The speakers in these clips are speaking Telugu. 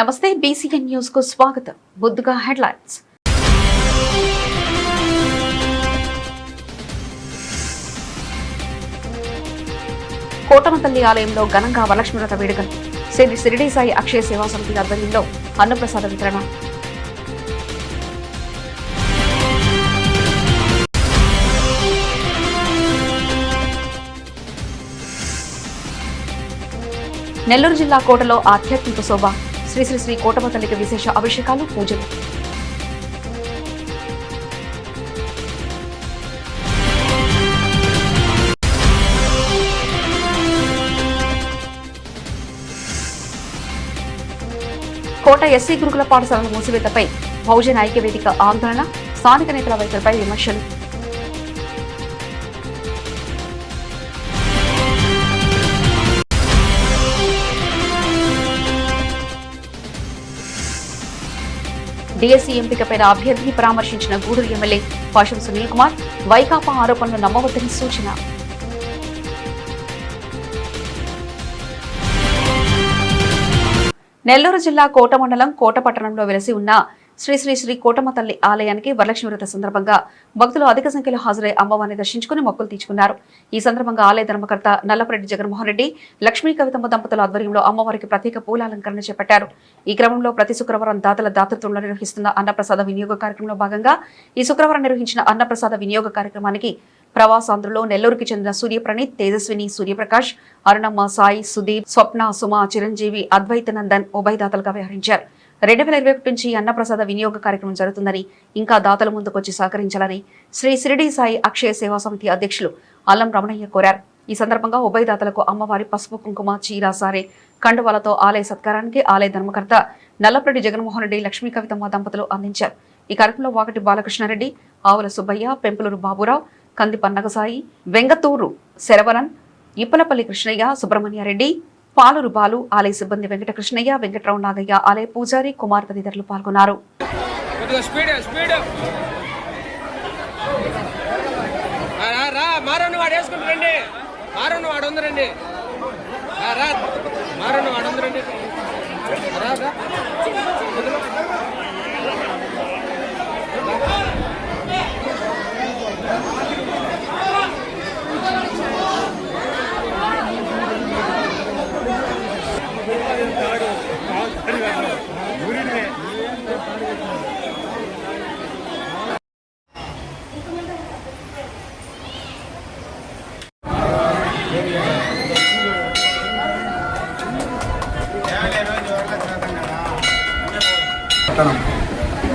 నమస్తే బీసీఎన్ న్యూస్ కు స్వాగతం. ముందుగా హెడ్లైన్స్. కోటమతల్లి ఆలయంలో ఘనంగా వరలక్ష్మి వ్రత వేడుకలు. శ్రీ షిరిడి సాయి అక్షయ సేవా సమితి ఆధ్వర్యంలో అన్నప్రసాద వితరణ. నెల్లూరు జిల్లా కోటలో ఆధ్యాత్మిక శోభ. శ్రీ శ్రీ శ్రీ కోటమతల్లికి విశేష అభిషేకాలు, పూజలు. కోట ఎస్సీ గురుకుల పాఠశాలల మూసివేతపై బహుజన ఐక్యవేదిక ఆందోళన. స్థానిక నేతల వైఖరిపై విమర్శలు. డీఎస్సీ ఎంపికపై అభ్యర్థిని పరామర్శించిన గూడూరు ఎమ్మెల్యే పాషం సునీల్ కుమార్. వైకాపా ఆరోపణలు నమ్మవద్దని సూచన. నెల్లూరు జిల్లా కోట మండలం కోట పట్టణంలో వెలసి ఉన్న శ్రీ శ్రీ శ్రీ కోటమతల్లి ఆలయానికి వరలక్ష్మి వ్రత సందర్భంగా భక్తులు అధిక సంఖ్యలో హాజరై అమ్మవారిని దర్శించుకుని మొక్కులు తీర్చుకున్నారు. ఈ సందర్భంగా ఆలయ ధర్మకర్త నల్లపరెడ్డి జగన్మోహన్ రెడ్డి, లక్ష్మీ కవితమ్మ దంపతుల ఆధ్వర్యంలో అమ్మవారికి ప్రత్యేక పూలాలంకరణ చేపట్టారు. ఈ క్రమంలో ప్రతి శుక్రవారం దాతల దాతృత్వంలో నిర్వహిస్తున్న అన్నప్రసాద వినియోగ కార్యక్రమంలో భాగంగా ఈ శుక్రవారం నిర్వహించిన అన్నప్రసాద వినియోగ కార్యక్రమానికి ప్రవాసాంధ్రులో నెల్లూరుకి చెందిన సూర్యప్రణీత్, తేజస్విని, సూర్యప్రకాష్, అరుణమ్మ, సాయి, సుదీప్, స్వప్న, సుమ, చిరంజీవి, అద్వైత నందన్ ఉభయదాతలుగా వ్యవహరించారు. 2021 నుంచి అన్నప్రసాద వినియోగ కార్యక్రమం జరుగుతుందని, ఇంకా దాతల ముందుకొచ్చి సహకరించాలని శ్రీ షిరిడి సాయి అక్షయ సేవా సమితి అధ్యక్షులు అల్లం రమణయ్య కోరారు. ఈ సందర్భంగా ఉభయదాతలకు అమ్మవారి పసుపు, కుంకుమ, చీర, సారే, కండువాలతో ఆలయ సత్కారానికి ఆలయ ధర్మకర్త నల్లపరెడ్డి జగన్మోహన్ రెడ్డి, లక్ష్మీ కవితమ్మ దంపతులు అందించారు. ఈ కార్యక్రమంలో వాకటి బాలకృష్ణారెడ్డి, ఆవుల సుబ్బయ్య, పెంపులూరు బాబురావు, కంది పన్నగసాయి, వెంగతూరు శరవణన్, ఇప్పలపల్లి కృష్ణయ్య, సుబ్రహ్మణ్యారెడ్డి, పాలూరు బాలు, ఆలయ సిబ్బంది వెంకటకృష్ణయ్య, వెంకట్రావు నాగయ్య, ఆలయ పూజారి కుమార్ తదితరులు పాల్గొన్నారు.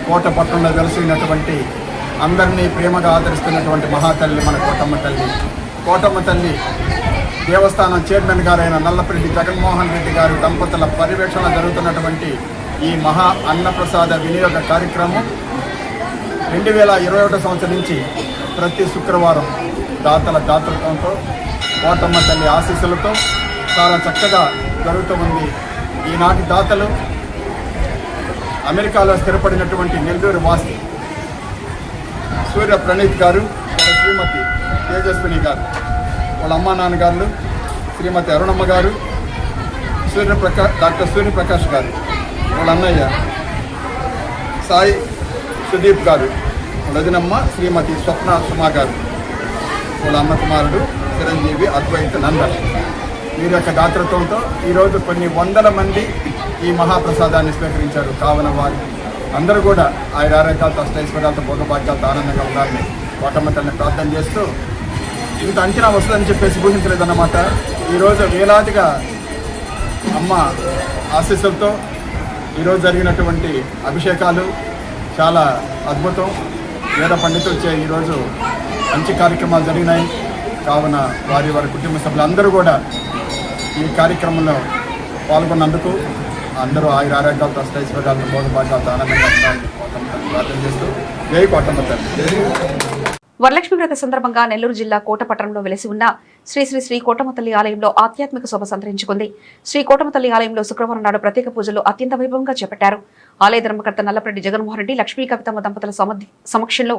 కోట పట్టణంలో వెలసినటువంటి అందరినీ ప్రేమగా ఆదరిస్తున్నటువంటి మహాతల్లి మన కోటమ్మ తల్లి దేవస్థానం చైర్మన్ గారైన నల్లపరెడ్డి జగన్మోహన్ రెడ్డి గారు దంపతుల పర్యవేక్షణ జరుగుతున్నటువంటి ఈ మహా అన్నప్రసాద వినియోగ కార్యక్రమం 2021 సంవత్సరం నుంచి ప్రతి శుక్రవారం దాతల దాతృత్వంతో కోటమ్మ తల్లి ఆశీస్సులతో చాలా చక్కగా జరుగుతూ ఉంది. ఈనాటి దాతలు అమెరికాలో స్థిరపడినటువంటి నెల్లూరు వాసి సూర్య ప్రణీత్ గారు, వాళ్ళ శ్రీమతి తేజస్విని గారు, వాళ్ళ అమ్మా నాన్నగారు శ్రీమతి అరుణమ్మ గారు, డాక్టర్ సూర్యప్రకాష్ గారు, వాళ్ళ అన్నయ్య సాయి సుదీప్ గారు, వదినమ్మ శ్రీమతి స్వప్న సుమా గారు, వాళ్ళ అమ్మ కుమారుడు చిరంజీవి, అద్వైత నందన్. వీరి యొక్క దాతృత్వంతో ఈరోజు కొన్ని వందల మంది ఈ మహాప్రసాదాన్ని స్వీకరించారు. కావున వారు అందరూ కూడా ఆయురారోగ్యాలతో, అష్టైశ్వర్యాలతో, భోగభాగ్యాలతో ఆనందంగా ఉండాలని కోటమ్మ తల్లిని ప్రార్థన చేస్తూ, ఇంత అంచనా వస్తుందని చెప్పేసి ఊహించలేదన్నమాట. ఈరోజు వేలాదిగా అమ్మ ఆశీస్సులతో ఈరోజు జరిగినటువంటి అభిషేకాలు చాలా అద్భుతం. వేద పండితులు ఈరోజు మంచి కార్యక్రమాలు జరిగినాయి. కావున వారి కుటుంబ సభ్యులందరూ కూడా ఈ కార్యక్రమంలో పాల్గొన్నందుకు అందరూ ఆయురారోగ్యాలతో, అష్టైశ్వర్యాలతో, భోగభాగ్యాలతో ఆనందంగా ఉండాలని ప్రార్థన చేస్తూ జై కోటమ్మ తల్లి. వరలక్ష్మి వ్రత సందర్భంగా నెల్లూరు జిల్లా కోట పట్టణంలో వెలసి ఉన్న శ్రీ శ్రీ శ్రీ కోటమతల్లి ఆలయంలో ఆధ్యాత్మిక శోభ సంతరించుకుంది. శ్రీ కోటమతల్లి ఆలయంలో శుక్రవారం నాడు ప్రత్యేక పూజలు అత్యంత వైభవంగా చేపట్టారు. ఆలయ ధర్మకర్త నల్లపరెడ్డి జగన్మోహన్ రెడ్డి, లక్ష్మీ కవితమ్మ దంపతుల సమక్షంలో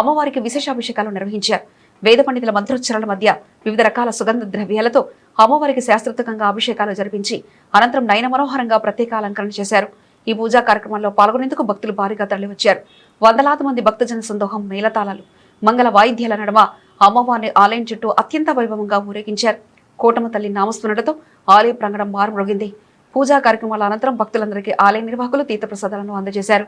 అమ్మవారికి విశేషాభిషేకాలు నిర్వహించారు. వేద పండితుల మంత్రోచ్చరణల మధ్య వివిధ రకాల సుగంధ ద్రవ్యాలతో అమ్మవారికి శాస్త్రోక్తంగా అభిషేకాలు జరిపించి అనంతరం నయన మనోహరంగా ప్రత్యేక అలంకరణ చేశారు. ఈ పూజా కార్యక్రమంలో పాల్గొనేందుకు భక్తులు భారీగా తరలివచ్చారు. వందలాది మంది భక్తజన సందోహం, మేళతాళాలు, మంగళ వాయిద్యాల నడుమ అమ్మవారిని ఆలయం చుట్టూ అత్యంత వైభవంగా ఊరేగించారు. కోటమ్మ తల్లి నామస్మరణతో ఆలయ ప్రాంగణం మారుమ్రోగింది. పూజా కార్యక్రమాల అనంతరం భక్తులందరికీ ఆలయ నిర్వాహకులు తీర్థప్రసాదాలను అందజేశారు.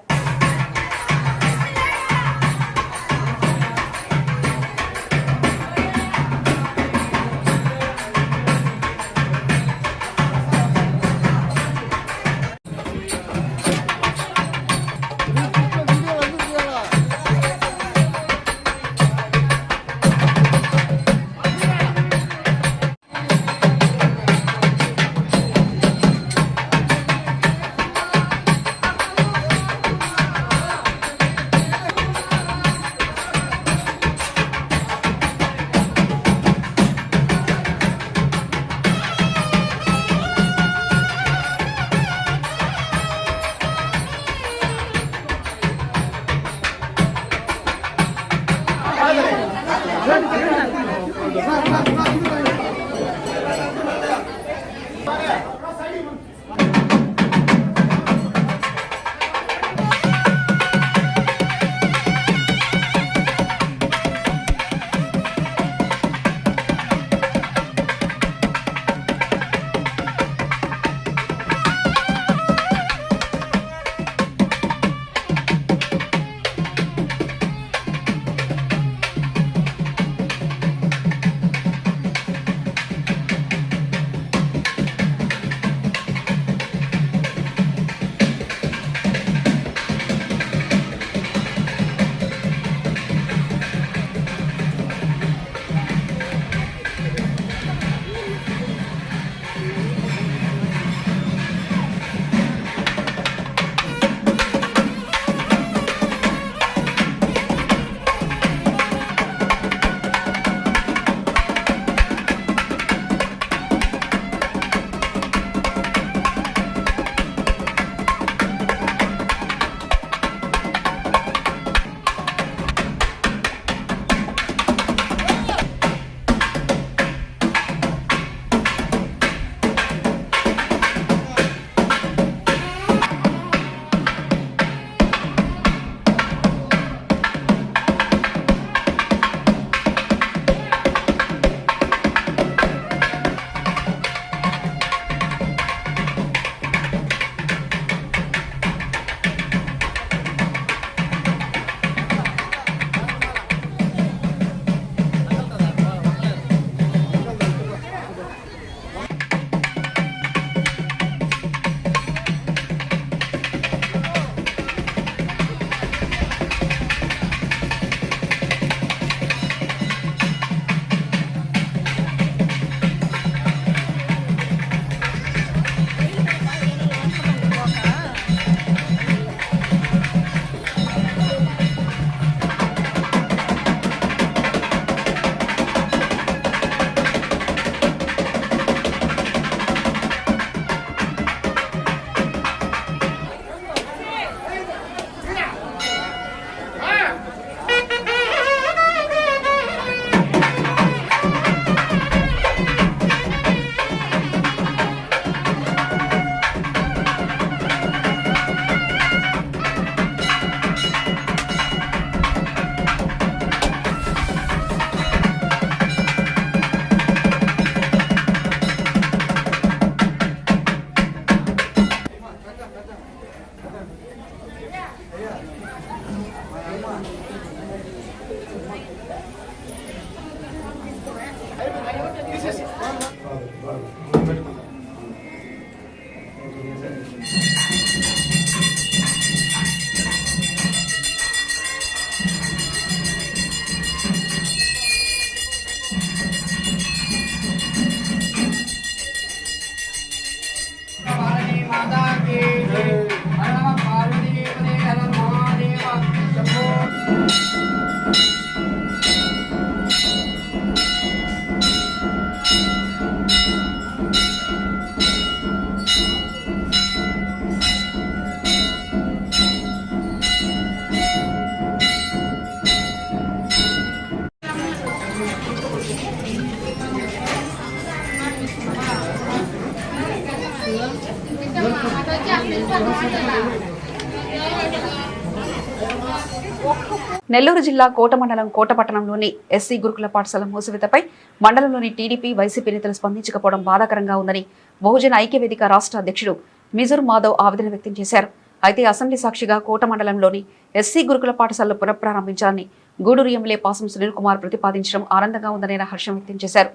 నెల్లూరు జిల్లా కోట మండలం కోట పట్టణంలోని ఎస్సీ గురుకుల పాఠశాల మూసివేతపై మండలంలోని టీడీపీ వైసీపీ నేతలు స్పందించకపోవడం బాధాకరంగా ఉందని బహుజన ఐక్యవేదిక రాష్ట్ర అధ్యక్షుడు మిజూర్ మాధవ్ ఆవేదన వ్యక్తం చేశారు. అయితే అసెంబ్లీ సాక్షిగా కోట మండలంలోని ఎస్సీ గురుకుల పాఠశాలను పునఃప్రారంభించాలని గూడూరు ఎమ్మెల్యే పాసం సునీల్ కుమార్ ప్రతిపాదించడం ఆనందంగా ఉందని హర్షం వ్యక్తం చేశారు.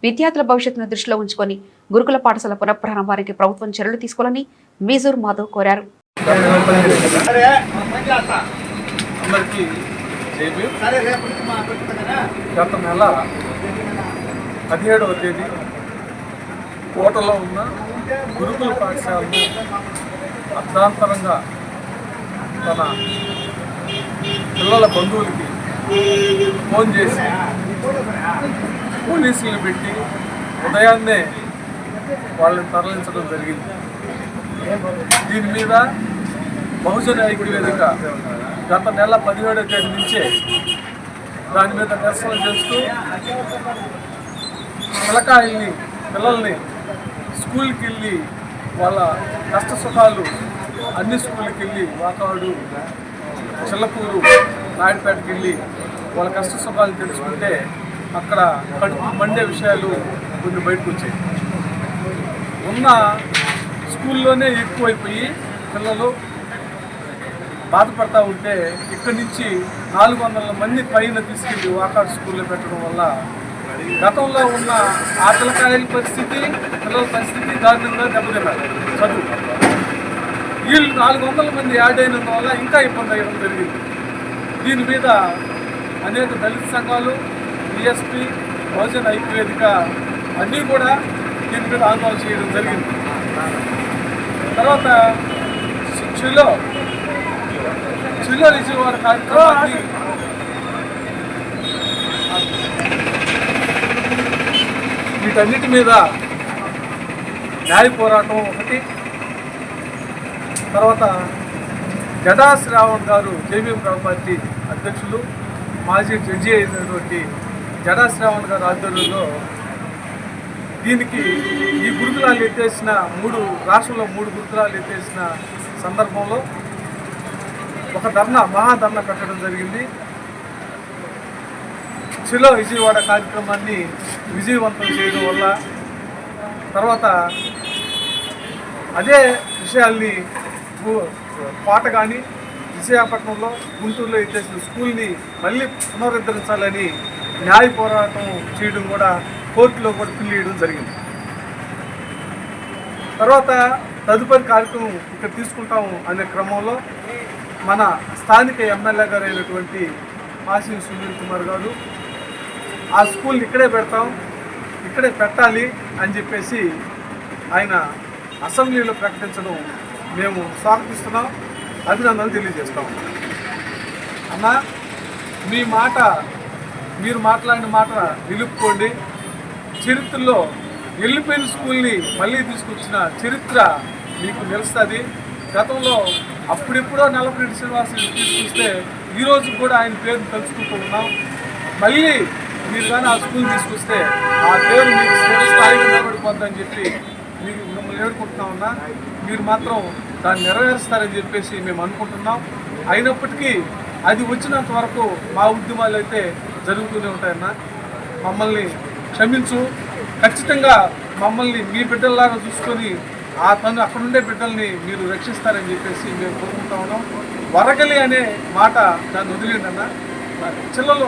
విద్యార్థుల భవిష్యత్తును దృష్టిలో ఉంచుకొని గురుకుల పాఠశాల పునఃప్రారంభానికి ప్రభుత్వం చర్యలు తీసుకోవాలని మిజూర్ మాధవ్ కోరారు. గత నెల 17వ తేదీ కోటలో ఉన్న గురుకుల పాఠశాలను అర్ధాంతరంగా తన పిల్లల బంధువులకి ఫోన్ చేసి పోలీసులను పెట్టి ఉదయాన్నే వాళ్ళని తరలించడం జరిగింది. దీని మీద బహుజన ఐక్యవేదిక గత నెల 17వ తేదీ నుంచే దాని మీద నిరసన చేస్తూ పిల్లల్ని స్కూల్కి వెళ్ళి వాళ్ళ కష్ట సుఖాలు అన్ని స్కూల్కి వెళ్ళి వాకాడు, చిల్లకూరు, నాయుడుపేటకి వెళ్ళి వాళ్ళ కష్ట సుఖాలు తెలుసుకుంటే అక్కడ కడుపు మండే విషయాలు కొన్ని బయటకు వచ్చాయి. ఉన్న స్కూల్లోనే ఎక్కువైపోయి పిల్లలు బాధపడతా ఉంటే ఇక్కడి నుంచి 400 మంది పైన తీసుకెళ్ళి వాకాడు స్కూల్లో పెట్టడం వల్ల గతంలో ఉన్న ఆ పిల్లకాయల పరిస్థితి, పిల్లల పరిస్థితి దారుణంగా దెబ్బతిన్నారు. చదువు వీళ్ళు 400 మంది యాడ్ అయినందువల్ల ఇంకా ఇబ్బంది అయ్యడం జరిగింది. దీని మీద అనేక దళిత సంఘాలు, బిఎస్పీ, బహుజన ఐక్యవేదిక అన్నీ కూడా దీని మీద ఆందోళన చేయడం జరిగింది. తర్వాత చిలో విజయవాడ కార్యక్రమాన్ని వీటన్నిటి మీద న్యాయ పోరాటం ఒకటి, తర్వాత జడా శ్రావణ్ గారు జేబీఎం పార్టీ అధ్యక్షులు, మాజీ జడ్జి అయినటువంటి జడా శ్రావణ్ గారు ఆధ్వర్యంలో దీనికి ఈ గురుకులాలు ఎత్తేసిన రాష్ట్రంలో 3 గురుకులాలు ఎత్తేసిన సందర్భంలో ఒక మహాధర్నా పెట్టడం జరిగింది. చిలో విజయవాడ కార్యక్రమాన్ని విజయవంతం చేయడం వల్ల తర్వాత అదే విషయాల్ని పాట కానీ విశాఖపట్నంలో, గుంటూరులో ఎత్తేసిన స్కూల్ని మళ్ళీ పునరుద్ధరించాలని న్యాయ పోరాటం చేయడం కూడా కోర్టులో కూడా పిల్లి వేయడం జరిగింది. తర్వాత తదుపరి కార్యక్రమం ఇక్కడ తీసుకుంటాము అనే క్రమంలో మన స్థానిక ఎమ్మెల్యే గారు అయినటువంటి పాసం సునీల్ కుమార్ గారు ఆ స్కూల్ని ఇక్కడే పెట్టాలి అని చెప్పేసి ఆయన అసెంబ్లీలో ప్రకటించడం మేము స్వాగతిస్తున్నాం, అభినందనలు తెలియజేస్తాం. అన్న, మీరు మాట్లాడిన మాట నిలుపుకోండి. చరిత్రలో వెళ్ళిపోయిన స్కూల్ని మళ్ళీ తీసుకొచ్చిన చరిత్ర మీకు నిలుస్తుంది. గతంలో అప్పుడెప్పుడో నల్లపరెడ్డి శ్రీనివాసుని తీసుకొస్తే ఈరోజు కూడా ఆయన పేరును తలుచుకుంటూ ఉన్నాం. మళ్ళీ మీరు కానీ ఆ స్కూల్ తీసుకొస్తే ఆ పేరు మీకు స్థాయిగా నిలబడిపోద్దని చెప్పి మిమ్మల్ని వేడుకుంటున్నామన్నా. మీరు మాత్రం దాన్ని నెరవేరుస్తారని చెప్పేసి మేము అనుకుంటున్నాం. అయినప్పటికీ అది వచ్చినంత వరకు మా ఉద్యమాలు అయితే జరుగుతూనే ఉంటాయన్నా. మమ్మల్ని క్షమించు, ఖచ్చితంగా మమ్మల్ని మీ బిడ్డల్లాగా చూసుకొని అక్కడుండే బిడ్డల్ని మీరు రక్షిస్తారని చెప్పేసి మేము కోరుకుంటా ఉన్నాం. వరగలి అనే మాట దాన్ని వదిలేండన్నా. చిన్నపిల్లలు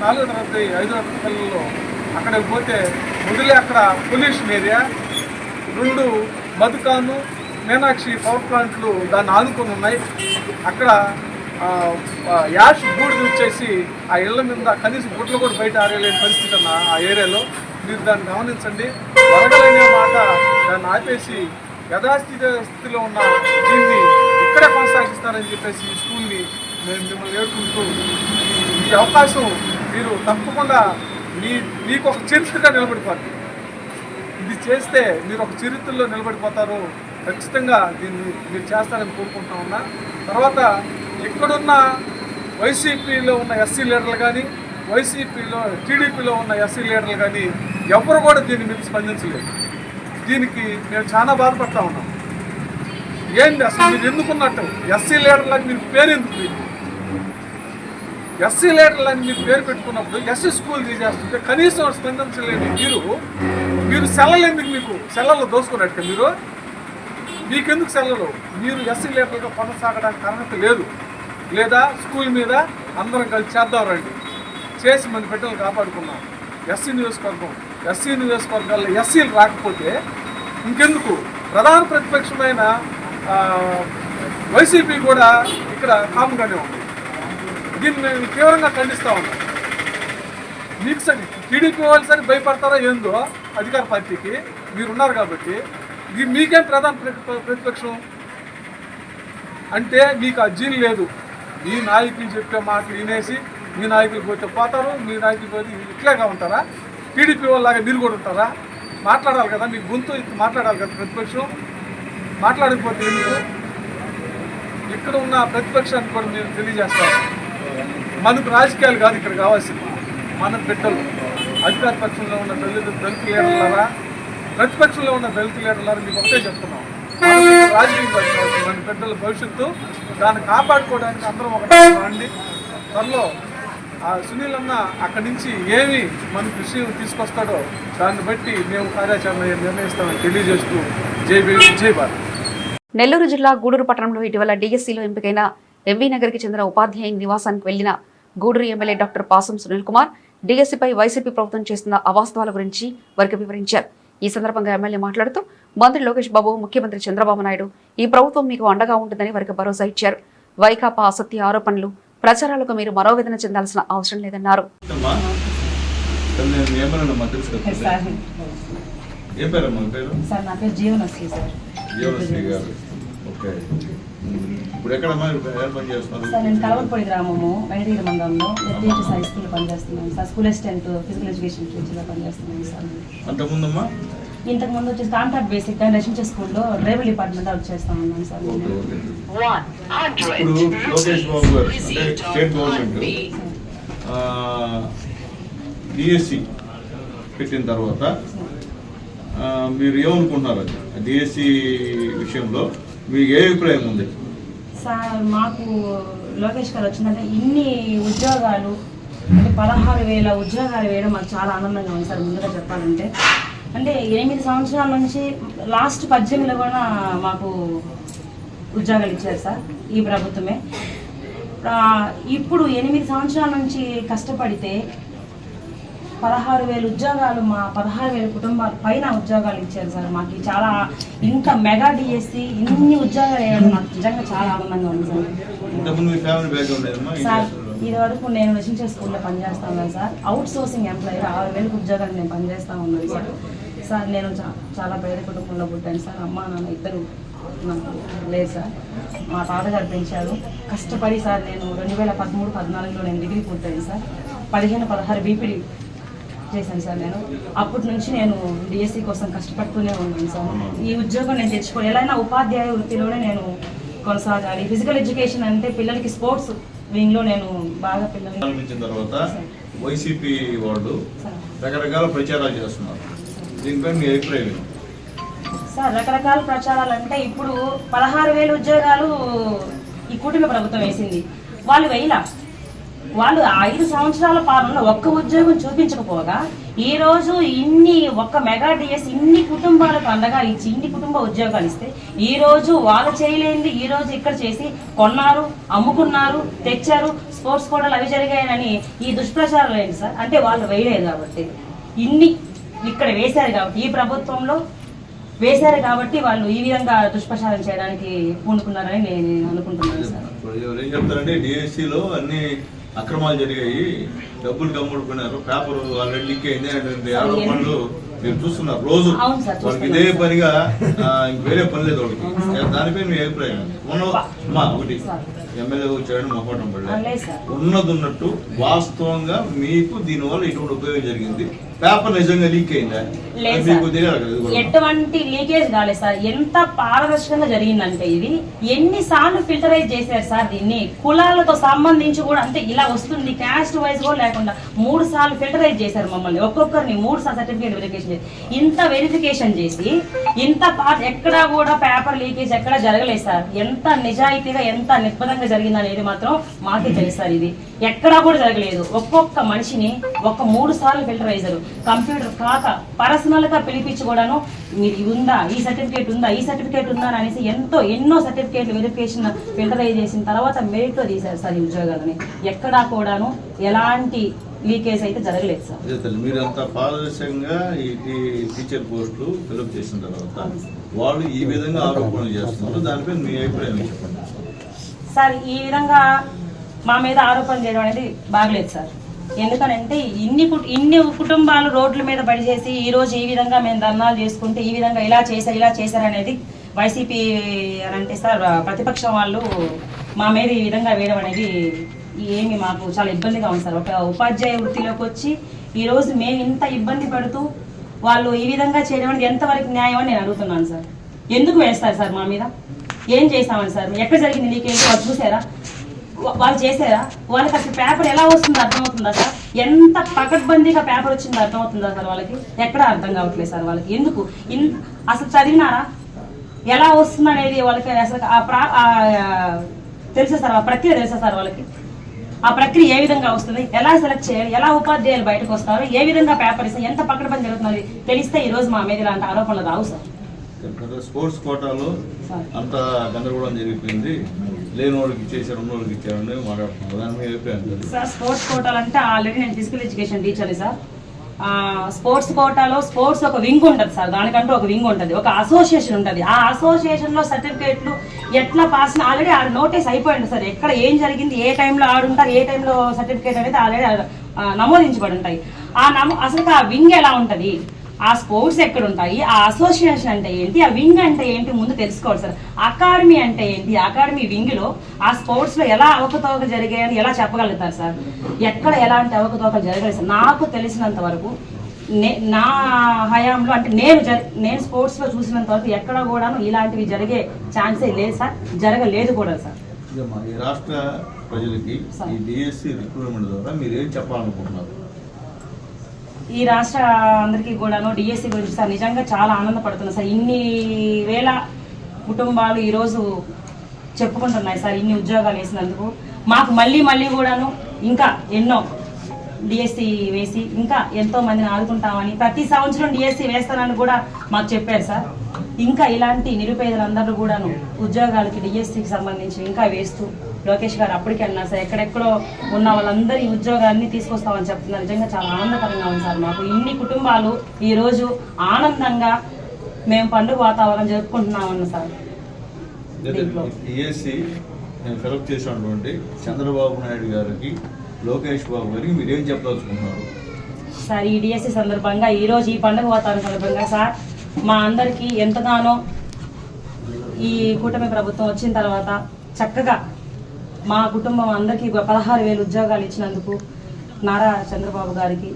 4వ తరగతి 5వ తరగతి పిల్లలు అక్కడికి పోతే వదిలే అక్కడ పొల్యూషన్ ఏరియా, 2 మధుకాను, మీనాక్షి పవర్ ప్లాంట్లు దాన్ని ఆనుకొని ఉన్నాయి. అక్కడ యాష్ బూడిద వచ్చేసి ఆ ఇళ్ల మీద కనీసం గుడ్లు కూడా బయట ఆరేయలేని పరిస్థితి అన్న ఆ ఏరియాలో. మీరు దాన్ని గమనించండి. వరదలనే మాట దాన్ని ఆపేసి యథాస్థితిలో ఉన్న దీన్ని ఇక్కడే కొనసాగిస్తారని చెప్పేసి ఈ స్కూల్ని మేము మిమ్మల్ని వేడుకుంటూ ఈ అవకాశం మీరు తప్పకుండా మీకు ఒక చరిత్రగా నిలబడిపోతుంది. ఇది చేస్తే మీరు ఒక చరిత్రలో నిలబడిపోతారు. ఖచ్చితంగా దీన్ని మీరు చేస్తారని కోరుకుంటా ఉన్నా. తర్వాత ఇక్కడున్న వైసీపీలో ఉన్న ఎస్సీ లీడర్లు కానీ, టీడీపీలో ఉన్న ఎస్సీ లీడర్లు కానీ ఎవరు కూడా దీన్ని మీరు స్పందించలేదు. దీనికి మేము చాలా బాధపడతా ఉన్నాం. ఏంటి అసలు మీరు ఎందుకున్నట్టు ఎస్సీ లీడర్లకు మీరు పేరు ఎందుకు? ఎస్సీ లీడర్లని మీరు పేరు పెట్టుకున్నప్పుడు ఎస్సీ స్కూల్ తీసేస్తుంటే కనీసం స్పందించలేని మీరు సెలవులు ఎందుకు మీకు సెలవులు దోసుకున్నట్టు మీకెందుకు సెలవులు? మీరు ఎస్సీ లీడర్గా కొనసాగడానికి అర్హత లేదు. లేదా స్కూల్ మీద అందరం కలిసి చేద్దాం రండి, చేసి మన బిడ్డలు కాపాడుకున్నాం. ఎస్సీ నియోజకవర్గాల్లో ఎస్సీలు రాకపోతే ఇంకెందుకు? ప్రధాన ప్రతిపక్షమైన వైసీపీ కూడా ఇక్కడ కాముగానే ఉంది. దీన్ని మేము తీవ్రంగా ఖండిస్తూ ఉన్నాం. మీకు సరే టీడీపీ వాళ్ళు సరే భయపడతారో ఏందో అధికార పార్టీకి, మీరున్నారు కాబట్టి. మీకేం ప్రధాన ప్రతిపక్షం అంటే మీకు ఆ జీలు లేదు. మీ నాయకులు చెప్పే మాటలు వినేసి మీ నాయకులు పోతే పోతారు, మీ నాయకులు పోతే ఇట్లాగా ఉంటారా? టీడీపీ వాళ్ళలాగా మీరు కూడా ఉంటారా? మాట్లాడాలి కదా, మీకు గొంతు మాట్లాడాలి కదా ప్రతిపక్షం. మాట్లాడకపోతే ఎందుకు? ఇక్కడ ఉన్న ప్రతిపక్షానికి కూడా నేను తెలియజేస్తాను, మనకు రాజకీయాలు కాదు ఇక్కడ కావాల్సింది, మన బిడ్డలు. అధికార పక్షంలో ఉన్న దళిత లీడర్లారా, ప్రతిపక్షంలో ఉన్న దళిత లీడర్లారా మీకు ఒకటే చెప్తున్నాం, రాజకీయం కాదు, మన బిడ్డల భవిష్యత్తు. దాన్ని కాపాడుకోవడానికి అందరం ఒకటే రండి. త్వరలో సునీల్ అన్న అక్కడి నుంచి ఏమి మనకు విషయం తీసుకొస్తాడో దాన్ని బట్టి మేము కార్యాచరణ నిర్ణయిస్తామని తెలియజేస్తూ జై భారత్. నెల్లూరు జిల్లా గూడూరు పట్టణంలో ఇటీవల డిఎస్సీలో ఎంపికైన ఎంవీ నగర్కి చెందిన ఉపాధ్యాయుని నివాసానికి వెళ్లిన గూడూరు ఎమ్మెల్యే డాక్టర్ పాసం సునీల్ కుమార్ డిఎస్సీపై వైసీపీ ప్రభుత్వం చేస్తున్న అవాస్తవాల గురించి వారికి వివరించారు. ఈ సందర్భంగా ఎమ్మెల్యే మాట్లాడుతూ మంత్రి లోకేష్ బాబు, ముఖ్యమంత్రి చంద్రబాబు నాయుడు ఈ ప్రభుత్వం మీకు అండగా ఉంటుందని వారికి భరోసా ఇచ్చారు. వైకాపా అసత్య ఆరోపణలు, ప్రచారాలకు మీరు మనోవేదన చెందాల్సిన అవసరం లేదన్నారు. నేను కలవరపొడి గ్రామము వెంకటగిరి మండలంలో ఎస్డిహెచ్ఎస్ హై స్కూల్లో పనిచేస్తున్నాను sir. School assistant physical education టీచర్గా పనిచేస్తున్నాను సార్. ఇంతకు ముందు వచ్చేసి కాంట్రాక్ట్ బేసిక్ గా రెసిడెన్షియల్ స్కూల్లో డ్రైవర్ డిపార్ట్మెంట్ వర్క్ చేస్తా ఉన్నాను సార్. ఇప్పుడు లోకేష్ బాబు గారు అంటే స్టేట్ గవర్నమెంట్ డిఎస్సి పెట్టిన తర్వాత మీరు ఏమనుకుంటున్నారు? డిఎస్సి విషయంలో మీకు ఏ అభిప్రాయం ఉంది సార్? మాకు లోకేష్ గారు వచ్చిందంటే ఇన్ని ఉద్యోగాలు అంటే 16,000 ఉద్యోగాలు వేయడం మాకు చాలా ఆనందంగా ఉంది సార్. ముందుగా చెప్పాలంటే అంటే 8 సంవత్సరాల నుంచి లాస్ట్ 18లో కూడా మాకు ఉద్యోగాలు ఇచ్చారు సార్ ఈ ప్రభుత్వమే. ఇప్పుడు 8 సంవత్సరాల నుంచి కష్టపడితే 16,000 ఉద్యోగాలు, మా 16,000 కుటుంబాల పైన ఉద్యోగాలు ఇచ్చారు సార్. మాకు చాలా ఇంత మెగా డిఎస్సి ఇన్ని ఉద్యోగాలు వేయడం నాకు నిజంగా చాలా ఆనందంగా ఉంది సార్. ఇది వరకు నేను రెసిడెన్షియల్ స్కూల్లో పనిచేస్తా ఉన్నాను సార్. అవుట్ సోర్సింగ్ ఎంప్లాయీ 6,000 ఉద్యోగాలు నేను పనిచేస్తూ ఉన్నాను సార్. సార్ నేను చాలా పేద కుటుంబంలో పుట్టాను సార్. అమ్మ నాన్న ఇద్దరు నాకు లేదు సార్. మా తాతగారు పెంచారు కష్టపడి సార్. నేను 2013-14లో నేను డిగ్రీ పూర్తయింది సార్. 15-16 బీపీడీ చేశాను సార్. నేను అప్పటి నుంచి నేను డిఎస్సి కోసం కష్టపడుతూనే ఉన్నాను సార్. ఈ ఉద్యోగం నేను తెచ్చుకోవాలి, ఎలా అయినా ఉపాధ్యాయ వృత్తిలోనే నేను కొనసాగాలి. ఫిజికల్ ఎడ్యుకేషన్ అంటే పిల్లలకి స్పోర్ట్స్ వింగ్లో నేను బాగా పిల్లలకి తర్వాత వైసీపీ వాళ్ళు రకరకాల ప్రచారాలు చేస్తున్నారు. దీనిపై మీ అభిప్రాయం సార్? రకరకాల ప్రచారాలు అంటే ఇప్పుడు 16,000 ఉద్యోగాలు ఈ కూటమి ప్రభుత్వం వేసింది. వాళ్ళు వాళ్ళు 5 సంవత్సరాల పాలనలో ఒక్క ఉద్యోగం చూపించకపోగా ఈ రోజు ఒక్క మెగా డిఎస్ ఇన్ని కుటుంబాలకు అండగా ఇచ్చి ఇన్ని కుటుంబ ఉద్యోగాలు ఇస్తే ఈ రోజు వాళ్ళు చేయలేనిది ఈ రోజు ఇక్కడ చేసి కొన్నారు, అమ్ముకున్నారు, తెచ్చారు, స్పోర్ట్స్ కోటాలు అవి జరిగాయని ఈ దుష్ప్రచారాలు ఏంటి సార్? అంటే వాళ్ళు వేయలేదు కాబట్టి ఇన్ని ఇక్కడ వేశారు కాబట్టి ఈ ప్రభుత్వంలో వేశారు కాబట్టి వాళ్ళు ఈ విధంగా దుష్ప్రచారం చేయడానికి పూనుకున్నారని నేను అనుకుంటున్నాను సార్. ఏం చెప్తారంటే డిఎస్సిలో అన్ని అక్రమాలు జరిగాయి, డబ్బులు కమ్ముడుకున్నారు, పేపర్ ఆల్రెడీ లీక్ అయింది అంటే ఆరోపణలు మీరు చూస్తున్నారు రోజు. వాళ్ళకి ఇదే పనిగా వేరే పని లేదు వాళ్ళకి. దానిపై మీ అభిప్రాయం? ఒకటి ఎమ్మెల్యే వచ్చాడని మొహమాటం పడలేదు, ఉన్నట్టు వాస్తవంగా మీకు దీనివల్ల ఇటువంటి ఉపయోగం జరిగింది, పేపర్ నిజంగా లీక్ అయిందా? మీకు తెలియాలి. ఎటువంటి లీకేజ్ కాలేదు సార్. ఎంత పారదర్శకంగా జరిగిందంటే ఇది ఎన్నిసార్లు ఫిల్టరైజ్ చేశారు సార్. దీన్ని కులాలతో సంబంధించి కూడా అంతే ఇలా వస్తుంది, క్యాస్ట్ వైజ్ కూడా లేకుండా 3 సార్లు ఫిల్టరైజ్ చేశారు మమ్మల్ని. ఒక్కొక్కరిని 3 సార్లు సర్టిఫికేట్ వెరిఫికేషన్ చేసి ఇంత వెరిఫికేషన్ చేసి ఇంత ఎక్కడా కూడా పేపర్ లీకేజ్ ఎక్కడా జరగలేదు సార్. ఎంత నిజాయితీగా ఎంత నిర్బంధంగా జరిగిందనేది మాత్రం మాకే తెలుసు సార్. ఇది ఎక్కడా కూడా జరగలేదు. ఒక్కొక్క మనిషిని 3 సార్లు ఫిల్టరైజర్ కంప్యూటర్ కాక పర్సనల్ గా పిలిపించి కూడాను మీరు ఉందా, ఈ సర్టిఫికేట్ ఉందా, ఈ సర్టిఫికేట్ ఉందా అని అనేసి ఎన్నో సర్టిఫికేట్లు వెరిఫికేషన్ ఫిల్టరైజ్ చేసిన తర్వాత మెరిట్ లో తీశారు సార్ ఈ ఉద్యోగాలని. ఎక్కడా కూడాను ఎలాంటి లీకేజ్ అయితే జరగలేదు సార్. మీరు అంత పారదర్శకంగా ఈ టీచర్ పోస్టులు ఫిలప్ చేసిన తర్వాత వాళ్ళు ఈ విధంగా ఆరోపణలు చేస్తున్నారు, దానిపై మీ అభిప్రాయం చెప్పండి సార్. ఈ విధంగా మా మీద ఆరోపణ చేయడం అనేది బాగలేదు సార్. ఎందుకనంటే ఇన్ని కుటుంబాలు రోడ్ల మీద పడిచేసి ఈ రోజు ఈ విధంగా మేము ధర్నాలు చేసుకుంటే ఈ విధంగా ఇలా చేశారనేది వైసీపీ అని అంటే సార్ ప్రతిపక్షం వాళ్ళు మా మీద ఈ విధంగా వేయడం అనేది ఏమి మాకు చాలా ఇబ్బందిగా ఉంది సార్. ఒక ఉపాధ్యాయ వృత్తిలోకి వచ్చి ఈరోజు మేము ఇంత ఇబ్బంది పడుతూ వాళ్ళు ఈ విధంగా చేయడం అనేది ఎంతవరకు న్యాయం అని నేను అడుగుతున్నాను సార్. ఎందుకు వేస్తారు సార్ మా మీద? ఏం చేస్తామని సార్? ఎక్కడ జరిగింది నీకేంటి వాళ్ళు చూసారా? వాళ్ళు చేసారా? వాళ్ళకి అసలు పేపర్ ఎలా వస్తుందో అర్థమవుతుందా సార్? ఎంత పకడ్బందీగా పేపర్ వచ్చిందో అర్థమవుతుందా సార్? వాళ్ళకి ఎక్కడ అర్థం కావట్లేదు సార్. వాళ్ళకి ఎందుకు అసలు చదివినారా? ఎలా వస్తుంది అనేది వాళ్ళకి అసలు తెలుసా సార్? ఆ ప్రక్రియ తెలుసా సార్ వాళ్ళకి? ఆ ప్రక్రియ ఏ విధంగా వస్తుంది, ఎలా సెలెక్ట్ చేయాలి, ఎలా ఉపాధ్యాయులు బయటకు వస్తారు, ఏ విధంగా పేపర్ ఇస్తే ఎంత పకడ్బందీ జరుగుతున్నది తెలిస్తే ఈ రోజు మా మీద ఇలాంటి ఆరోపణలు రావు సార్. స్పోర్ట్స్ కోటాలో అంత గందరగోళం జరిగిపోయింది, లేని వాళ్ళకి ఇచ్చేసారు, ఉన్న వాళ్ళకి ఇచ్చారని మాట్లాడుతున్నారు. దాని మీద అభిప్రాయం సార్? స్పోర్ట్స్ కోటాలు అంటే ఆల్రెడీ నేను ఫిజికల్ ఎడ్యుకేషన్ టీచర్ని సార్. స్పోర్ట్స్ కోటాలో స్పోర్ట్స్ ఒక వింగ్ ఉంటుంది సార్. దానికంటూ ఒక వింగ్ ఉంటుంది, ఒక అసోసియేషన్ ఉంటుంది. ఆ అసోసియేషన్ లో సర్టిఫికేట్లు ఎట్లా పాస్ ఆల్రెడీ ఆ నోటీస్ అయిపోయింది సార్. ఎక్కడ ఏం జరిగింది, ఏ టైంలో ఆడుంటారు, ఏ టైంలో సర్టిఫికేట్ అనేది ఆల్రెడీ నమోదించబడి ఉంటాయి. అసలు ఆ వింగ్ ఎలా ఉంటుంది, ఆ స్పోర్ట్స్ ఎక్కడ ఉంటాయి, ఆ అసోసియేషన్ అంటే ఏంటి, ఆ వింగ్ అంటే ఏంటి ముందు తెలుసుకోవాలి సార్. అకాడమీ అంటే ఏంటి, అకాడమీ వింగ్ లో ఆ స్పోర్ట్స్ లో ఎలా అవకతవకలు జరిగాయని ఎలా చెప్పగలుగుతారు సార్? ఎక్కడ ఎలాంటి అవకతవకలు జరగలేదు సార్. నాకు తెలిసినంత వరకు నా హయాంలో అంటే నేను స్పోర్ట్స్ లో చూసినంత వరకు ఎక్కడ కూడాను ఇలాంటివి జరిగే ఛాన్సే లేదు సార్, జరగలేదు కూడా సార్. ఈ రాష్ట్ర ప్రజలకి ఈ డిఎస్సి రిక్రూట్మెంట్ ద్వారా మీరు ఏం చెప్పాలనుకుంటున్నారు? ఈ రాష్ట్ర అందరికీ కూడాను డిఎస్సి గురించి సార్ నిజంగా చాలా ఆనందపడుతున్నాం సార్. ఇన్ని వేల కుటుంబాలు ఈరోజు చెప్పుకుంటున్నాయి సార్ ఇన్ని ఉద్యోగాలు వేసినందుకు. మాకు మళ్ళీ కూడాను ఇంకా ఎన్నో డిఎస్సి వేసి ఇంకా ఎంతో మందిని ఆదుకుంటామని, ప్రతి సంవత్సరం డిఎస్సి వేస్తానని కూడా మాకు చెప్పారు సార్. ఇంకా ఇలాంటి నిరుపేదలందరూ కూడాను ఉద్యోగాలకి డిఎస్సికి సంబంధించి ఇంకా వేస్తూ లోకేష్ గారు అప్పటికే అన్నారు సార్, ఎక్కడెక్కడో ఉన్న వాళ్ళందరి ఉద్యోగాన్ని తీసుకొస్తామని చెప్తున్నారు. నిజంగా చాలా ఆనందకరంగా ఉంది సార్. మాకు ఇన్ని కుటుంబాలు ఈరోజు ఆనందంగా మేము పండుగ వాతావరణం జరుపుకుంటున్నామన్న సార్. డిఎస్సి నేను ఫిలప్ చేసినటువంటి చంద్రబాబు నాయుడు గారికి, లోకేష్ బాబు గారికి మీరేం చెప్పదలుచుకుంటున్నారు సార్? ఈ డిఎస్సి సందర్భంగా ఈరోజు ఈ పండుగ వాతావరణం సందర్భంగా సార్ మా అందరికీ ఎంతగానో ఈ కూటమి ప్రభుత్వం వచ్చిన తర్వాత చక్కగా మా కుటుంబం అందరికీ 16,000 ఉద్యోగాలు ఇచ్చినందుకు నారా చంద్రబాబు గారికి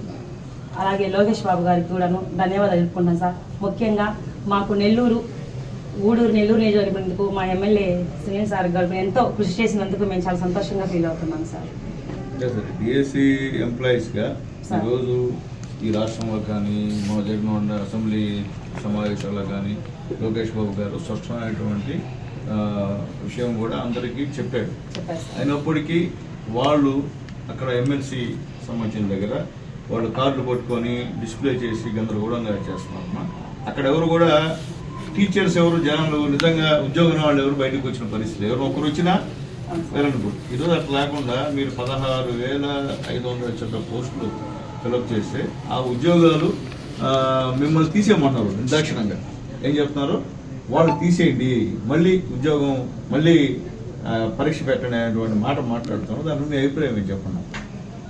అలాగే లోకేష్ బాబు గారికి కూడాను ధన్యవాదాలు తెలుపుకుంటాను సార్. ముఖ్యంగా మాకు గూడూరు నెల్లూరు నియోజకవర్గంకు మా ఎమ్మెల్యే సునీల్ సార్ గారు ఎంతో కృషి చేసినందుకు మేము చాలా సంతోషంగా ఫీల్ అవుతున్నాం సార్. డిఎస్సి ఎంప్లాయీస్గా ఈరోజు ఈ రాష్ట్రంలో కానీ మా జగన్మోహన్ అసెంబ్లీ సమావేశాల్లో కానీ లోకేష్ బాబు గారు స్పష్టమైనటువంటి విషయం కూడా అందరికీ చెప్పాడు. అయినప్పటికీ వాళ్ళు అక్కడ ఎమ్మెల్సీ సంబంధించిన దగ్గర వాళ్ళు కార్డులు పట్టుకొని డిస్ప్లే చేసి గందరగోళంగా చేస్తున్నారు. అక్కడ ఎవరు కూడా టీచర్స్ ఎవరు జనాలు నిజంగా ఉద్యోగం వాళ్ళు ఎవరు బయటకు వచ్చిన పరిస్థితి, ఎవరు ఒకరు వచ్చినా వెళ్ళనుకో. ఈరోజు అట్లా లేకుండా మీరు 16,500 చిన్న పోస్టులు ఫిలప్ చేస్తే ఆ ఉద్యోగాలు మిమ్మల్ని తీసేయమంటున్నారు నిర్దాక్షిణంగా. ఏం చెప్తున్నారు? వాళ్ళు తీసేయండి, మళ్ళీ ఉద్యోగం మళ్ళీ పరీక్ష పెట్టండి అనేటువంటి మాట మాట్లాడుతున్నారు. దాని మీ అభిప్రాయం ఏం చెప్పండి?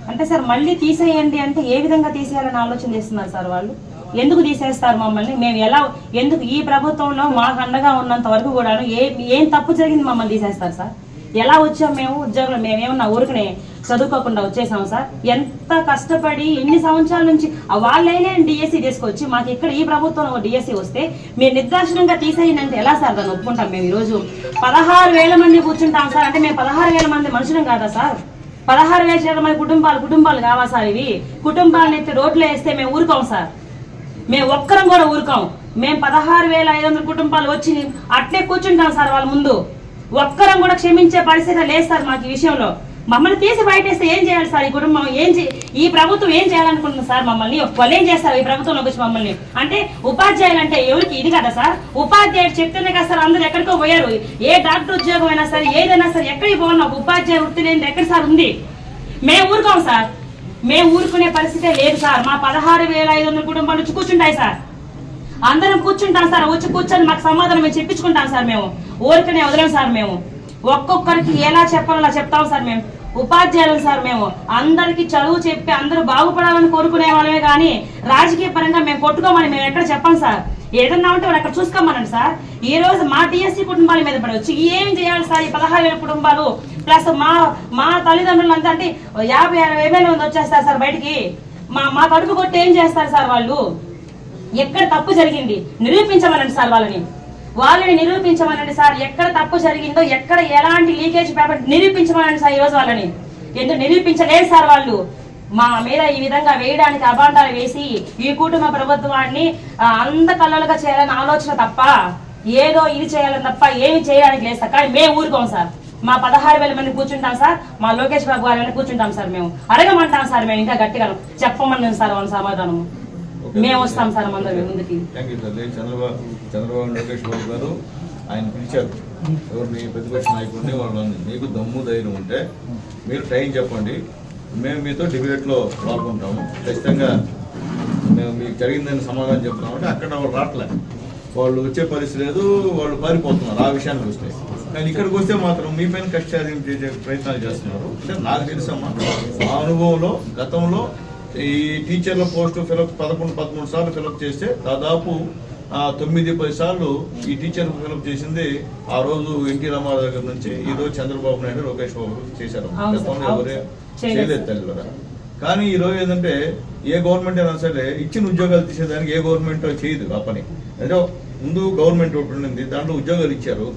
అంటే సార్ మళ్ళీ తీసేయండి అంటే ఏ విధంగా తీసేయాలని ఆలోచన చేస్తున్నారు సార్ వాళ్ళు? ఎందుకు తీసేస్తారు మమ్మల్ని? మేము ఎందుకు ఈ ప్రభుత్వంలో మాకు అండగా ఉన్నంత వరకు కూడా ఏం తప్పు జరిగింది మమ్మల్ని తీసేస్తారు సార్? ఎలా వచ్చాం మేము ఉద్యోగంలో? మేమేమన్నా ఊరికనే చదువుకోకుండా వచ్చేసాం సార్. ఎంత కష్టపడి ఎన్ని సంవత్సరాల నుంచి వాళ్ళైనా డిఎస్సి తీసుకొచ్చి మాకు ఇక్కడ ఈ ప్రభుత్వంలో డిఎస్సి వస్తే మీరు నిర్దాక్షిణంగా తీసేయండి అంటే ఎలా సార్ దాన్ని ఒప్పుకుంటాం? మేము ఈరోజు 16,000 మంది కూర్చుంటాం సార్. అంటే మేము 16,000 మంది మనుషులం కాదా సార్? 16,000 మంది కుటుంబాలు కావా సార్? ఇవి కుటుంబాలను ఎత్తి రోడ్లు వేస్తే మేము ఊరుకోం సార్. మేము ఒక్కరం కూడా ఊరుకోం. మేము 16,500 కుటుంబాలు వచ్చి అట్లే కూర్చుంటాం సార్ వాళ్ళ ముందు. ఒక్కరం కూడా క్షమించే పరిస్థితి లేదు సార్ మాకు ఈ విషయంలో. మమ్మల్ని తీసి బయటేస్తే ఏం చేయాలి సార్? ఈ కుటుంబం ఈ ప్రభుత్వం ఏం చేయాలనుకుంటుంది సార్? మమ్మల్ని వాళ్ళు ఏం చేస్తారు ఈ ప్రభుత్వంలోకి వచ్చి మమ్మల్ని? అంటే ఉపాధ్యాయులు అంటే ఎవరికి ఇది కదా సార్? ఉపాధ్యాయుడు చెప్తేనే కదా సార్ అందరూ ఎక్కడికో పోయారు. ఏ డాక్టర్ ఉద్యోగం అయినా సరే ఏదైనా సరే ఎక్కడికి పోవాలి, ఒక ఉపాధ్యాయ వృత్తి లేని ఎక్కడ సార్ ఉంది? మేము ఊరుకోం సార్. మేము ఊరుకునే పరిస్థితే లేదు సార్. మా 16,500 కుటుంబాలు వచ్చి కూర్చుంటాయి సార్. అందరం కూర్చుంటాం సార్. వచ్చి కూర్చొని మాకు సమాధానం మేము చెప్పించుకుంటాం సార్. మేము ఊరికనే వదలం సార్. మేము ఒక్కొక్కరికి ఎలా చెప్పాలో అలా చెప్తాం సార్. మేము ఉపాధ్యాయులు సార్. మేము అందరికి చదువు చెప్పి అందరూ బాగుపడాలని కోరుకునే వాళ్ళమే కానీ రాజకీయ పరంగా మేము కొట్టుకోమని మేము ఎక్కడ చెప్పాం సార్. ఏదన్నా ఉంటే వాళ్ళు అక్కడ చూసుకోమనండి సార్. ఈ రోజు మా టీఎస్సీ కుటుంబాల మీద పడి వచ్చి ఏం చేయాలి సార్? ఈ 16,000 కుటుంబాలు ప్లస్ మా తల్లిదండ్రులు అంతా అంటే 50,000-60,000 మంది వచ్చేస్తారు సార్ బయటికి. మా కడుపు కొట్టి ఏం చేస్తారు సార్ వాళ్ళు? ఎక్కడ తప్పు జరిగింది నిరూపించమనండి సార్. వాళ్ళని నిరూపించమనండి సార్. ఎక్కడ తప్పు జరిగిందో, ఎక్కడ ఎలాంటి లీకేజ్ పేపర్ నిరూపించమనండి సార్. ఈ రోజు వాళ్ళని ఎందుకు నిరూపించలేదు సార్? వాళ్ళు మా మీద ఈ విధంగా వేయడానికి అభాండాలు వేసి ఈ కుటుంబ ప్రభుత్వాన్ని అందకల్లోలుగా చేయాలని ఆలోచన తప్ప ఏదో ఇది చేయాలని తప్ప ఏమి చేయడానికి లేదు సార్. కానీ మేము ఊరుకోం సార్. మా 16,000 మంది కూర్చుంటాం సార్. మా లోకేష్ బాబు గారిని కూర్చుంటాం సార్. మేము అడగమంటాం సార్. మేము ఇంకా గట్టిగా చెప్పమని సార్ వాళ్ళ సమాధానము. మేము వస్తాం సార్ అందరం ముందుకి. చంద్రబాబు లోకేష్ బాబు గారు ఆయన పిలిచారు ఎవరిని, ప్రతిపక్ష నాయకుడిని. వాళ్ళని మీకు దమ్ము ధైర్యం ఉంటే మీరు టైం చెప్పండి, మేము మీతో డిబేట్లో పాల్గొంటాము. ఖచ్చితంగా మేము మీకు జరిగిందని సమాధానం చెప్తున్నామంటే అక్కడ వాళ్ళు రావట్లే, వాళ్ళు వచ్చే పరిస్థితి లేదు, వాళ్ళు పారిపోతున్నారు ఆ విషయానికి వస్తే. కానీ ఇక్కడికి వస్తే మాత్రం మీ పైన కష్టాధీనం చేసే ప్రయత్నాలు చేస్తున్నారు. అంటే నాకు తెలుసమ్మా, మా అనుభవంలో గతంలో ఈ టీచర్ల పోస్టు ఫిలప్ 11-13 సార్లు ఫిలప్ చేస్తే దాదాపు 9-10 సార్లు ఈ టీచర్ ఫిలప్ చేసింది ఆ రోజు ఎన్టీ రామారావు దగ్గర నుంచి ఈ రోజు చంద్రబాబు నాయుడు, లోకేష్ బాబు చేశారు. గతంలో ఎవరే చేయలేదు తల్లి. కానీ ఈ రోజు ఏంటంటే ఏ గవర్నమెంట్ అయినా సరే ఇచ్చిన ఉద్యోగాలు తీసేదానికి ఏ గవర్నమెంట్ చేయదు ఆ పని. అంటే ముందు గవర్నమెంట్ ఒకటి ఉండింది, దాంట్లో ఉద్యోగాలు ఇచ్చారు.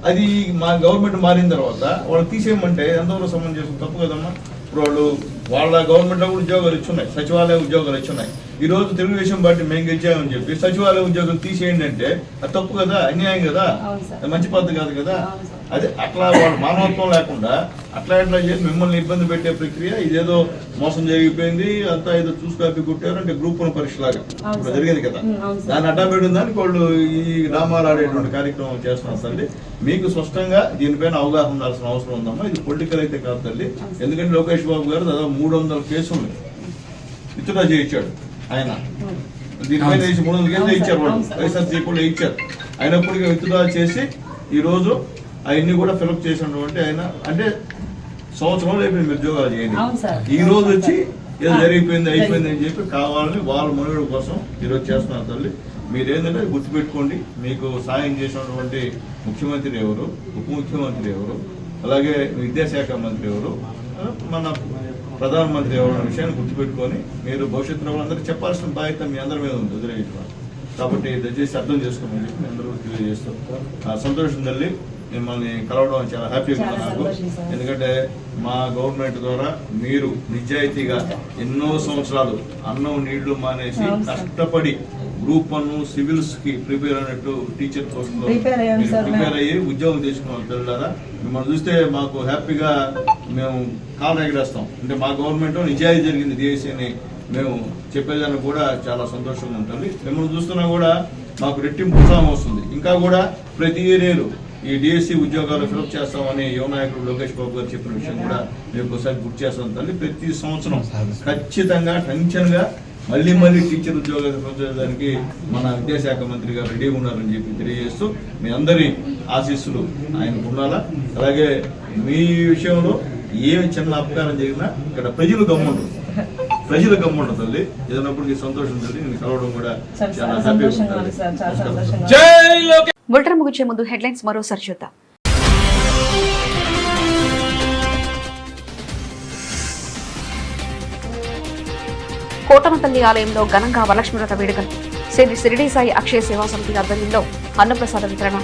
అది మా గవర్నమెంట్ మారిన తర్వాత వాళ్ళు తీసేయమంటే ఎంతవరకు సంబంధం చేస్తుంది? తప్పు కదమ్మా. ఇప్పుడు వాళ్ళ గవర్నమెంట్లో కూడా ఉద్యోగాలు ఇచ్చున్నాయి, సచివాలయ ఉద్యోగాలు ఇచ్చున్నాయి. ఈ రోజు తెలుగుదేశం పార్టీ మేము గెలిచామని చెప్పి సచివాలయ ఉద్యోగాలు తీసేయండి అంటే అది తప్పు కదా, అన్యాయం కదా, మంచి పద్ధతి కాదు కదా. అదే అట్లా వాళ్ళు మానవత్వం లేకుండా అట్లా చేసి మిమ్మల్ని ఇబ్బంది పెట్టే ప్రక్రియ. ఇదేదో మోసం జరిగిపోయింది అంతా ఏదో చూసుకోపి కొట్టారు అంటే గ్రూప్ 1 పరీక్ష లాగా ఇప్పుడు జరిగింది కదా, దాన్ని అడ్డా పెట్టిన దానికి వాళ్ళు ఈ డ్రామాలు ఆడేటువంటి కార్యక్రమం చేస్తున్నారు తల్లి. మీకు స్పష్టంగా దీనిపైన అవగాహన ఉండాల్సిన అవసరం ఉందమ్మా. ఇది పొలిటికల్ అయితే కాదు తల్లి. ఎందుకంటే లోకేష్ బాబు గారు దాదాపు 300 కేసులు విత్డ్రా చేయించాడు ఆయన. దీనిపైన 300 కేసులు ఇచ్చారు వాళ్ళు, వైఎస్ఆర్సీపీలో ఇచ్చారు. అయినప్పటికీ విత్డ్రా చేసి ఈ రోజు అవన్నీ కూడా ఫిలప్ చేసినటువంటి ఆయన అంటే సంవత్సరంలో అయిపోయింది ఉద్యోగాలు చేయండి. ఈ రోజు వచ్చి ఏదో జరిగిపోయింది అయిపోయింది అని చెప్పి కావాలని వాళ్ళ మనుగడ కోసం ఈరోజు చేస్తున్నారు తల్లి. మీరేంటంటే గుర్తుపెట్టుకోండి, మీకు సాయం చేసినటువంటి ముఖ్యమంత్రి ఎవరు, ఉప ముఖ్యమంత్రి ఎవరు, అలాగే విద్యాశాఖ మంత్రి ఎవరు, మన ప్రధానమంత్రి ఎవరు అనే విషయాన్ని గుర్తుపెట్టుకొని మీరు భవిష్యత్తులో అందరికీ చెప్పాల్సిన బాధ్యత మీ అందరి మీద ఉంది వదిలేయడం. కాబట్టి దయచేసి అర్థం చేసుకోమని చెప్పి మీ అందరూ తెలియజేస్తాం. సంతోషం తల్లి, మిమ్మల్ని కలవడం చాలా హ్యాపీగా ఉంది నాకు. ఎందుకంటే మా గవర్నమెంట్ ద్వారా మీరు నిజాయితీగా ఎన్నో సంవత్సరాలు అన్నం నీళ్లు మానేసి కష్టపడి గ్రూప్ 1 సివిల్స్ కి ప్రిపేర్ అయినట్టు టీచర్ పోస్ట్ లో ప్రిపేర్ అయ్యి ఉద్యోగం తెచ్చుకున్నాం పిల్లలారా. మిమ్మల్ని చూస్తే మాకు హ్యాపీగా మేము కాలు ఎగరేస్తాం. అంటే మా గవర్నమెంట్ నిజాయితీ జరిగింది డిఎస్సీ అని మేము చెప్పేదానికి కూడా చాలా సంతోషంగా ఉంటుంది. మిమ్మల్ని చూస్తున్నా కూడా మాకు రెట్టింపు ఉత్సాహం వస్తుంది. ఇంకా కూడా ప్రతి ఏరియాలో ఈ డిఎస్సీ ఉద్యోగాలు ఫిలప్ చేస్తామని యువ నాయకుడు లోకేష్ బాబు గారు చెప్పిన విషయం కూడా మేము ఒకసారి గుర్తు చేస్తాం తల్లి. ప్రతి సంవత్సరం ఖచ్చితంగా టెన్షన్గా మళ్ళీ టీచర్ ఉద్యోగాలు ఫిలప్ చేయడానికి మన విద్యాశాఖ మంత్రి గారు రెడీగా ఉన్నారని చెప్పి తెలియజేస్తూ మీ అందరి ఆశీస్సులు ఆయనకు ఉండాలా. అలాగే మీ విషయంలో ఏమి చిన్న అపకారం జరిగినా ఇక్కడ ప్రజలు గమ్ముంటారు తల్లి. ఏదైనప్పటికీ సంతోషం తల్లి, నేను కలవడం కూడా చాలా హ్యాపీగా. బులెటిన్ ముగించే ముందు హెడ్లైన్స్ మరోసారి చూద్దాం. కోటమతల్లి ఆలయంలో ఘనంగా వరలక్ష్మి వ్రత వేడుకలు. శ్రీ షిరిడి సాయి అక్షయ సేవా సమితి ఆధ్వర్యంలో అన్నప్రసాద వితరణ.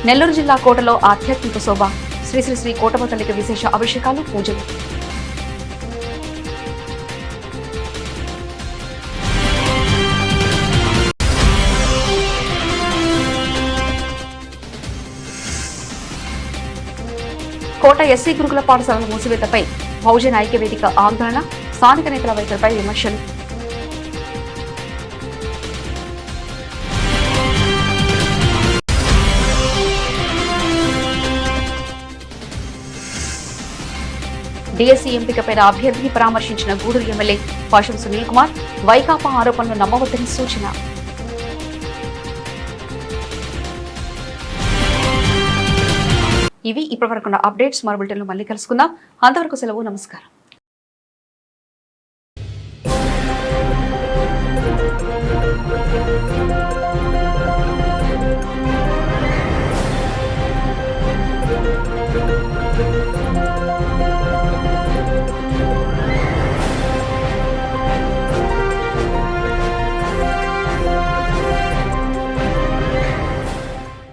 నెల్లూరు జిల్లా కోటలో ఆధ్యాత్మిక శోభ. శ్రీ శ్రీ శ్రీ కోటమ్మ తల్లికి విశేష అభిషేకాలు, పూజలు. కోట ఎస్సీ గురుకుల పాఠశాలల మూసివేతపై బహుజన ఐక్యవేదిక ఆందోళన. స్థానిక నేతల వైఖరిపై విమర్శలు. డిఎస్సీ ఎంపికపై అభ్యర్థిని పరామర్శించిన గూడూరు ఎమ్మెల్యే పాషం సునీల్ కుమార్. వైకాపా ఆరోపణలు నమ్మవద్దని సూచన. ఇవి ఇప్పటివరకున్న అప్డేట్స్. మరో బులెటిన్లో మళ్ళీ కలుసుకుందాం. అంతవరకు సెలవు. నమస్కారం.